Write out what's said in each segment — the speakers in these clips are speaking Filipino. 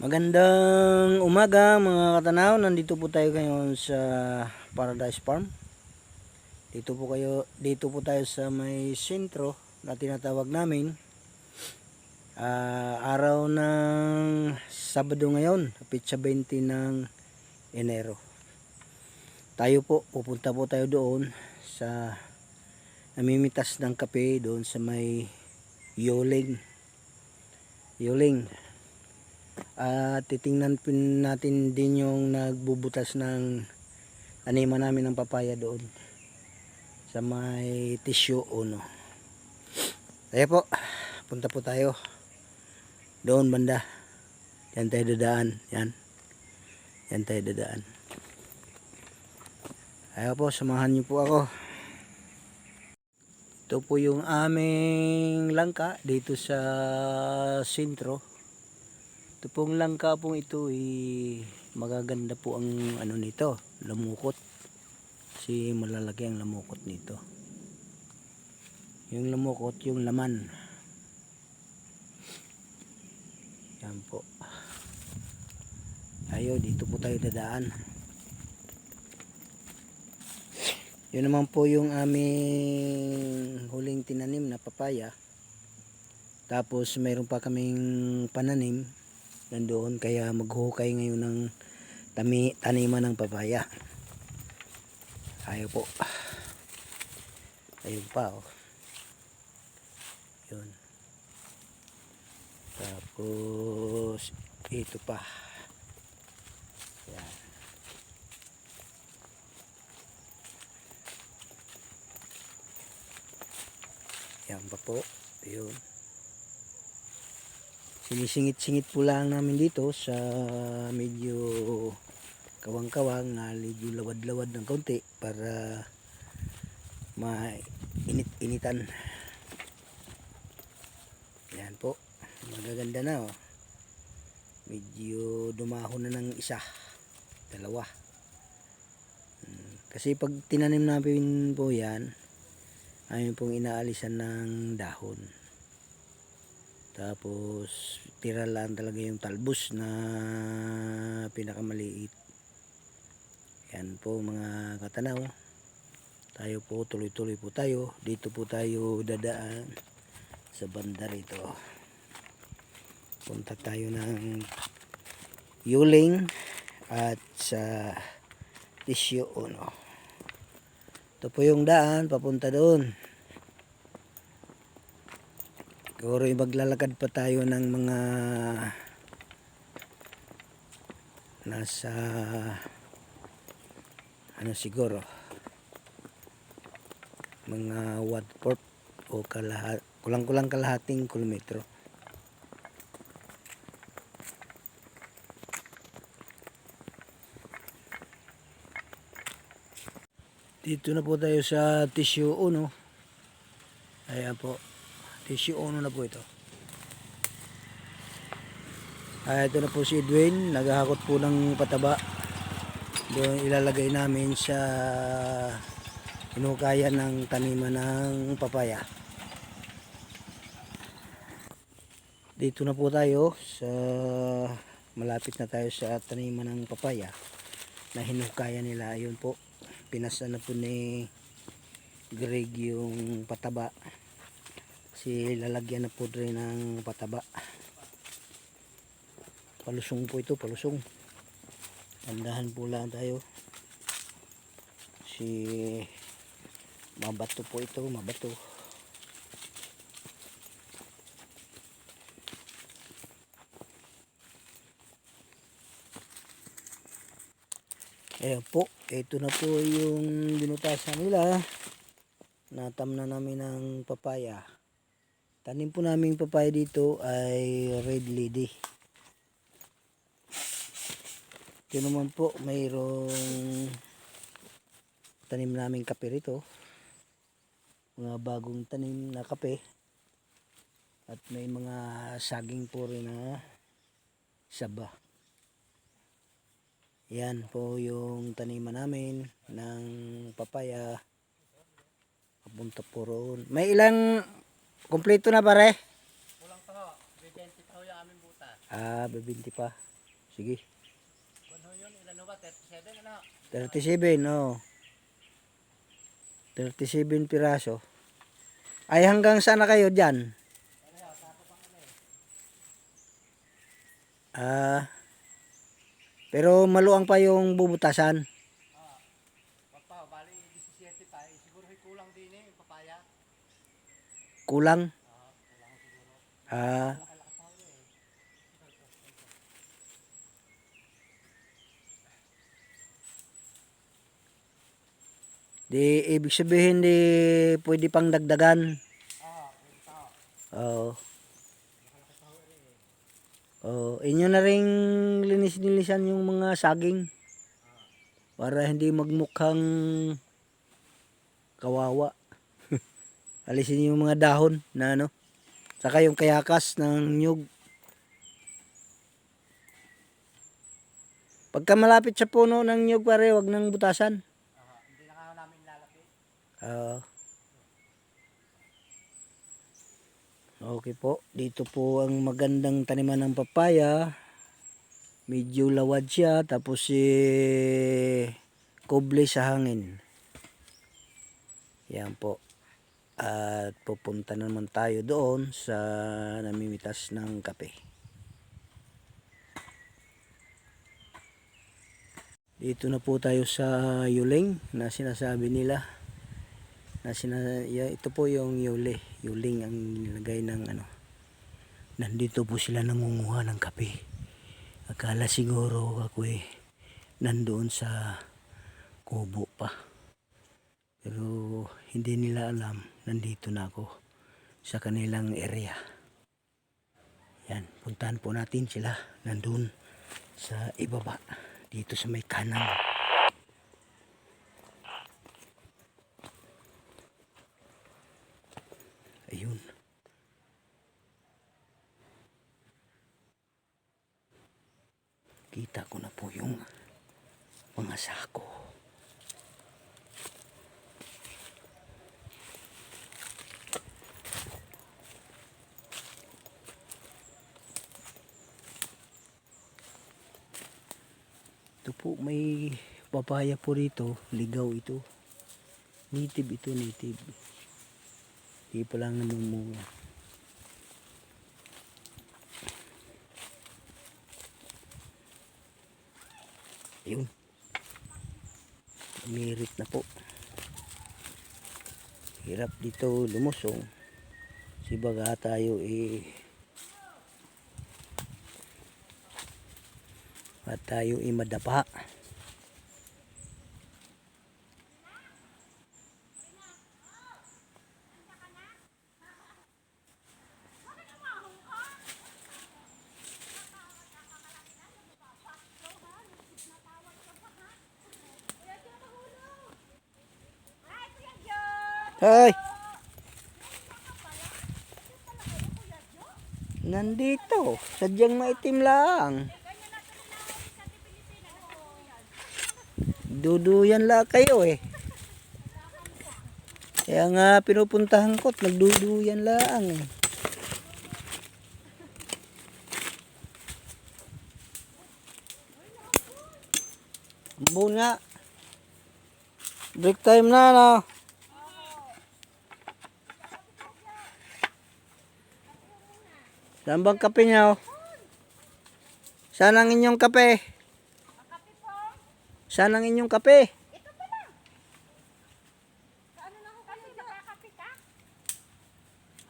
Magandang umaga mga katanaw. Nandito po tayo ngayon sa Paradise Farm. Dito po tayo sa may sentro na tinatawag namin. Araw ng Sabado ngayon, Petsa 20 ng Enero. Pupunta po tayo doon sa namimitas ng kape doon sa may Yuling. Titingnan natin din yung nagbubutas ng taniman namin ng papaya doon sa may tissue uno. Kaya po, punta po tayo doon banda. Yan tayo dadaan. Yan tayo dadaan. Kaya po, samahan niyo po ako. Ito po yung aming langka dito sa sentro. Ito pong langka pong ito magaganda po ang nito, lamukot. Kasi malalaki ang lamukot nito. Yung lamukot, yung laman. Yan po. Dito po tayo dadaan. Yun naman po yung aming huling tinanim na papaya. Tapos mayroon pa kaming pananim nandoon, kaya maghukay ngayon ng taniman ng papaya. Ayaw po. Ayun pa Yun. Tapos ito pa. Yan. Yan pa po. Yun. Sinisingit-singit po lang namin dito sa medyo kawang-kawang na medyo lawad-lawad ng kaunti para mainit-initan. Yan po. Magaganda na Medyo dumahon na ng isa, dalawa. Kasi pag tinanim namin po yan, ayun pong inaalisan ng dahon. Tapos tira lang talaga yung talbos na pinakamaliit. Yan po mga katanaw. Tayo po, tuloy-tuloy po tayo. Dito po tayo dadaan sa banda rito. Punta tayo ng Yuling at sa tissue uno. Ito po yung daan papunta doon. Siguro maglalakad pa tayo ng mga nasa siguro mga 1/4 o kulang-kulang kalahating kilometro. Dito na po tayo sa tissue uno. Ayan po, tissue uno na po ito. Ito na po si Edwin, naghahakot po ng pataba. Doon ilalagay namin sa hinukayan ng taniman ng papaya. Dito na po tayo sa malapit na tayo sa taniman ng papaya na hinukayan nila. Ayun po, pinasa na po ni Greg yung pataba. Kasi lalagyan na po rin ng pataba. Palusong po ito, palusong. Andahan po lang tayo. Mabato po ito, mabato. Ayan po, ito na po yung binutasan nila. Natam na namin ng papaya. Tanim po namin papaya dito ay red lady. Ito naman po, mayroong tanim namin kape rito. Mga bagong tanim na kape. At may mga saging po rin na saba. Yan po yung taniman namin ng papaya. Papunta po roon. May ilang kumpleto na pare? Kulang pa ho. 20 pa ho yung aming butas. 20 pa. Sige. Ano yun? Ilan ba? 37 ano? 37, oh. 37 piraso. Ay hanggang saan na kayo dyan? Ah, pero maluang pa yung bubutasan. Papa, bali 17 pa. Siguro may kulang din eh, yung papaya. Kulang. Kulang siguro. Ah, Lakas ako eh. di ibig sabihin di pwede pang dagdagan. Pwede pa. Oo. Lakas ako eh. Oh, inyo na ring linis-linisan yung mga saging para hindi magmukhang kawawa. Alisin yung mga dahon na ano, saka yung kayakas ng nyug. Pagka malapit sa puno ng nyug pare, wag nang butasan. Hindi na nga namin lalapit. Ah, okay po, dito po ang magandang taniman ng papaya. Medyo lawad siya, tapos kuble sa hangin. Yan po. At pupunta naman tayo doon sa namimitas ng kape. Dito na po tayo sa yuling na sinasabi nila. Ito po yung yuling ang nilagay ng ano. Nandito po sila nangunguha ng kape. Akala siguro ako nandoon sa kubo pa. Pero hindi nila alam, nandito na ako sa kanilang area. Yan, puntahan po natin sila nandun sa ibaba, dito sa may kanan. Ayun. Kita ko na po yung mga sako. Ito po, may papaya po rito. Ligaw ito. Native ito, native. Hindi pa lang namumunga. Ayun. Umirit na po. Hirap dito lumusong. Si baga tayo at tayo madapa. Hoy! Nandito. Sadyang maitim lang. Duduyan lang kayo eh. Kaya nga pinupuntahan ko at nagduduyan lang eh. Muna. Break time na no. Saan bang kape niyo? Saan ang inyong kape? Saan ang inyong kape? Ito pa lang. Ano na ako kayo nakakapi ka?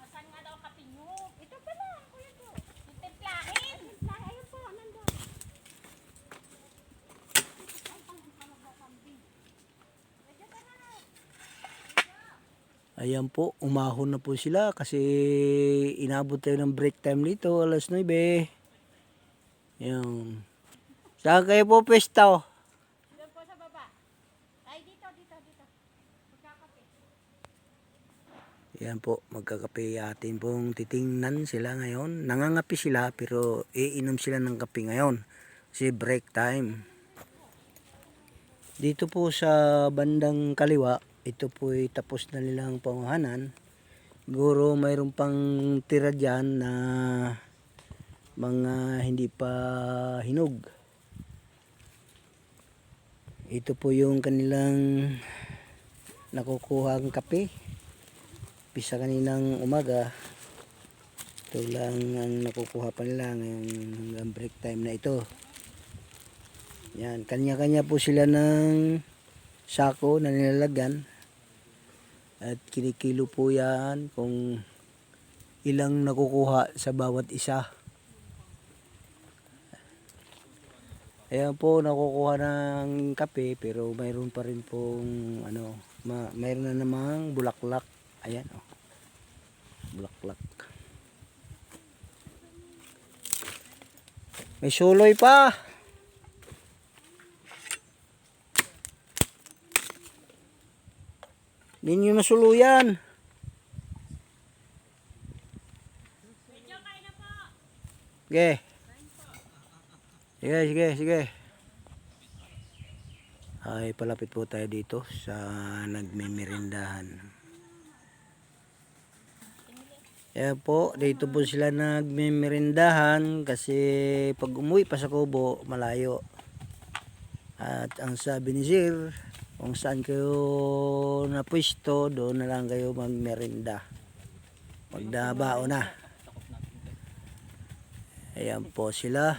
Saan nga daw kapi nyo? Ito pa lang, kuya to. Yung templahin. Templahin, ayun po, nandun. Ay, pang kambing. Medyo pa na. Ayan po, umahon na po sila kasi inabot tayo ng break time dito, alas 9. Ayan. Saan kayo po pesta? Doon po sa baba. Ay, dito. Magkakapi. Ayan po, magkakape atin pong titingnan sila ngayon. Nangangapi sila pero iinom sila ng kape ngayon. Kasi break time. Dito po sa bandang kaliwa, ito po ay tapos na nilang panguhanan. Siguro mayroon pang tira dyan na mga hindi pa hinog. Ito po yung kanilang nakukuha ang kape. Pisa kaninang umaga. Ito lang ang nakukuha pa nila ngayong hanggang break time na ito. Yan, kanya-kanya po sila ng sako na nilalagyan. At kinikilo po yan kung ilang nakukuha sa bawat isa. Ayan po, nakukuha ng kape pero mayroon pa rin pong mayroon na namang bulaklak. Ayan oh. Bulaklak. May suloy pa. Hindi nyo masuluyan. Sige. Sige. Ay, palapit po tayo dito sa nagmimerindahan. Ayan po, dito po sila nagmimerindahan kasi pag umuwi pa sa Kubo, malayo. At ang sabi ni Sir, kung saan kayo napwesto, doon na lang kayo magmerinda. Magdabao na. Ayan po sila.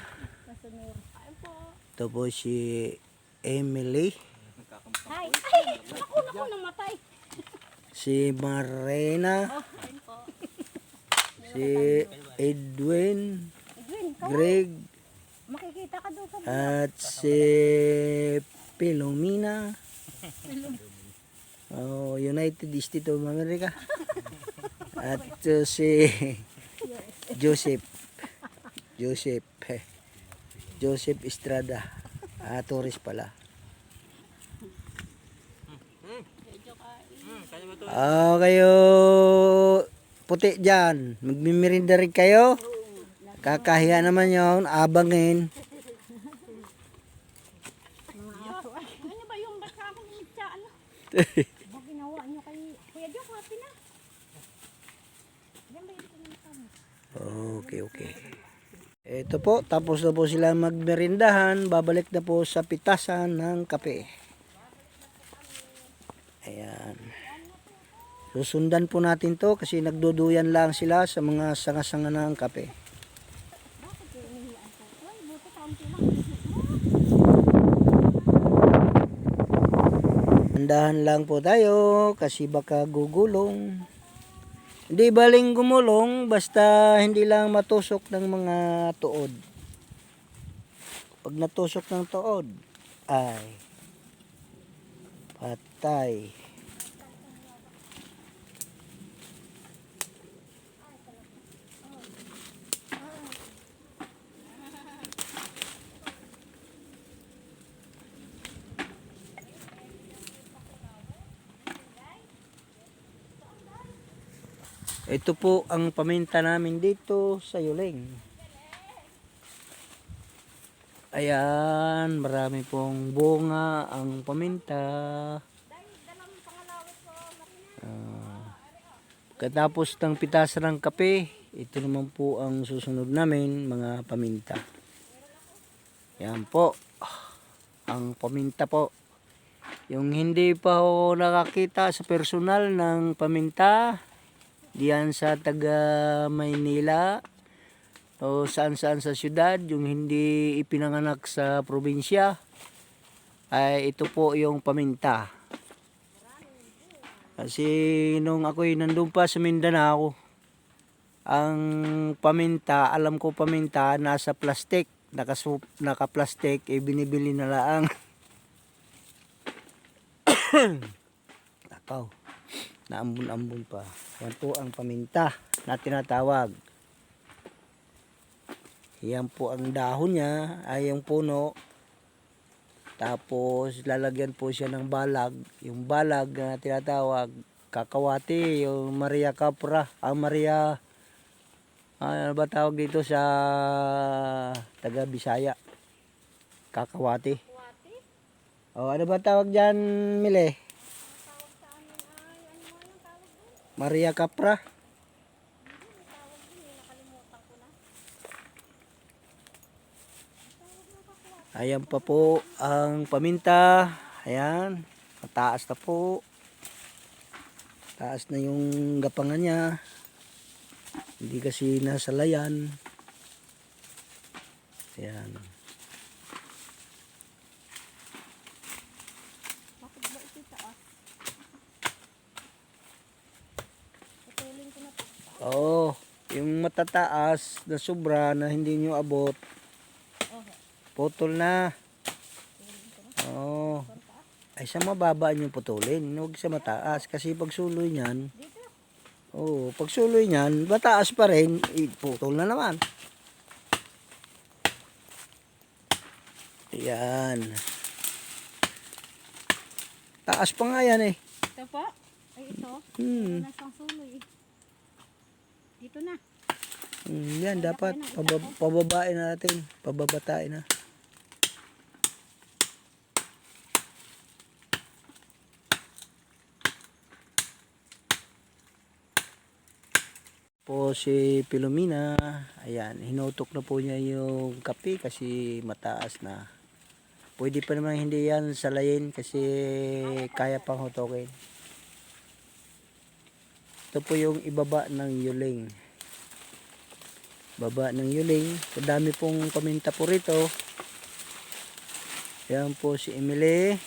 Ito po si Emily. Hi. Naku, namatay. Si Marena. Si Edwin. Greg. Makikita ka doon sa At si Pilomina. United States of America. At si Joseph Estrada. Torres pala. Kayo puti dyan. Magmimirinda rin kayo. Kakahiya naman yun. Abangin. Ano ba yung baka akong mitsa? Ano? Ba ginawa niyo kay Kuya Diyo? Happy na. Yan ba yung pinuntahan mo? Okay. Ito po, tapos na po sila magmerindahan. Babalik na po sa pitasan ng kape. Ayan. Susundan po natin to kasi nagduduyan lang sila sa mga sanga-sanga ng kape. Bakit yung inihian ko? Ay, buti kaunti lang. Andahan lang po tayo kasi baka gugulong. Hindi baling gumulong basta hindi lang matusok ng mga tuod. Pag natusok ng tuod ay patay. Ito po ang paminta namin dito sa Yuling. Ayan, marami pong bunga ang paminta. Katapos ng pitasan ng kape, ito naman po ang susunod namin mga paminta. Ayan po, ang paminta po. Yung hindi pa ho nakakita sa personal ng paminta, diyan sa taga Maynila o saan-saan sa syudad, yung hindi ipinanganak sa probinsya, ay ito po yung paminta. Kasi nung ako'y nandun pa sa Mindanao, ang paminta, alam ko paminta, nasa plastic, naka-plastic, binibili na lang. Takaw. Naambun-ambun pa. Yan po ang paminta na tinatawag. Yan po ang dahon niya, ay yung puno. Tapos lalagyan po siya ng balag. Yung balag na tinatawag, kakawati, yung Maria Capra. Ano ba tawag dito sa taga Bisaya? Kakawati. Ano ba tawag dyan, Mile? Maria Capra. Ayan pa po ang paminta. Ayan. Mataas na po. Taas na yung gapangan niya. Hindi kasi nasa layan. Ayan. Bakit ba ito taas? Putulin ko na to. Oo. Yung matataas na sobra na hindi nyo abot. Okay. Putol na. Putulin ko na. Oo. Saan taas? Ay sa mababa nyo putulin. Huwag sa mataas. Kasi pag suloy nyan. Dito. Oo. Pag suloy nyan. Mataas pa rin. Putol na naman. Ayan. Taas pa nga yan eh. Ito po. Ay ito. Hmm. Nasang suloy. Dito na. Yan dapat. Pababain natin. Pababatain na. Po si Pilomena, ayan, hinutok na po niya yung kape kasi mataas na. Pwede pa naman hindi yan salayin kasi kaya pang hutokin. Ito po yung ibaba ng yuling. Baba ng yuling. Madami pong paminta po rito. Ayan po si Emily.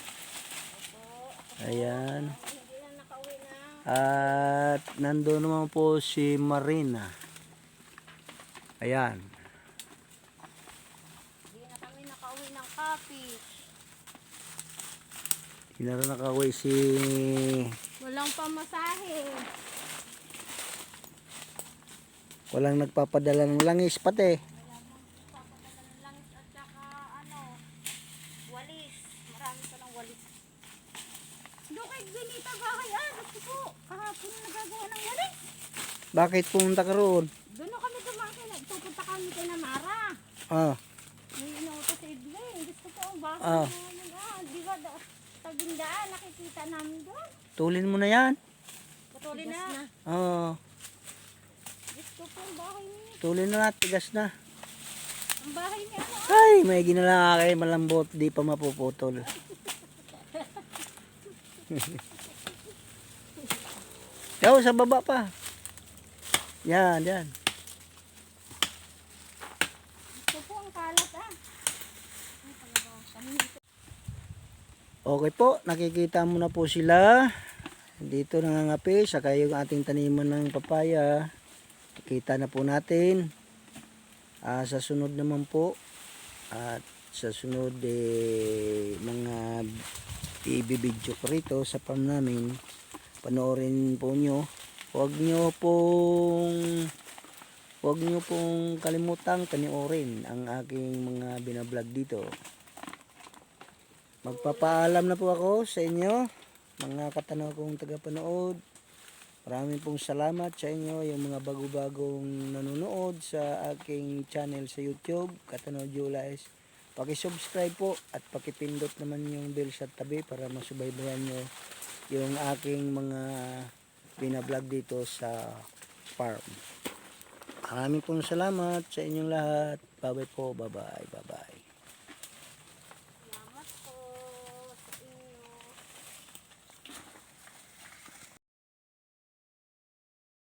Ayan. Hindi na nakauwi na. At nandoon naman po si Marina. Ayan. Hindi na kami nakauwi ng coffee. Hindi na rin nakaway si... Walang pamasahe. Walang nagpapadala ng langis pati. Papadala ng langis at saka walis. Marami pa ng walis. Doon kay Benita bahay gusto ko. Kahapon nagagawa ng walis. Bakit pumunta ka roon? Doon na kami tumakin. Pupunta kami kay Namara. Ah, May inuutos si Edwin. Gusto ko ang bahay Ah. namin. Di ba tabing daan nakikita namin doon. tulin mo na yan. Patuloy na. Oo, Gusto ko ang bahay niya. tulin na, tigas na. Ang bahay niya Ay, may ginala kay malambot, di pa mapuputol. Yaw, sa baba pa. Yan, yan. Gusto ko ang kalat Ay talaga. Kami Okay po, nakikita mo na po sila. Dito nangangapi, saka yung ating taniman ng papaya. Kita na po natin. Sa sunod naman po, at sa sunod mga ibibidyo ko rito sa farm namin, panoorin po nyo. Huwag nyo pong kalimutang panoorin ang aking mga binablog dito. Magpapaalam na po ako sa inyo, mga katanaw kong tagapanood. Maraming pong salamat sa inyo, yung mga bago-bagong nanonood sa aking channel sa YouTube, Katanaw Julius. Paki-subscribe po at pakipindot naman yung bell sa tabi para masubaybayan nyo yung aking mga binablog dito sa farm. Maraming pong salamat sa inyong lahat. Bye-bye po, bye-bye, bye-bye.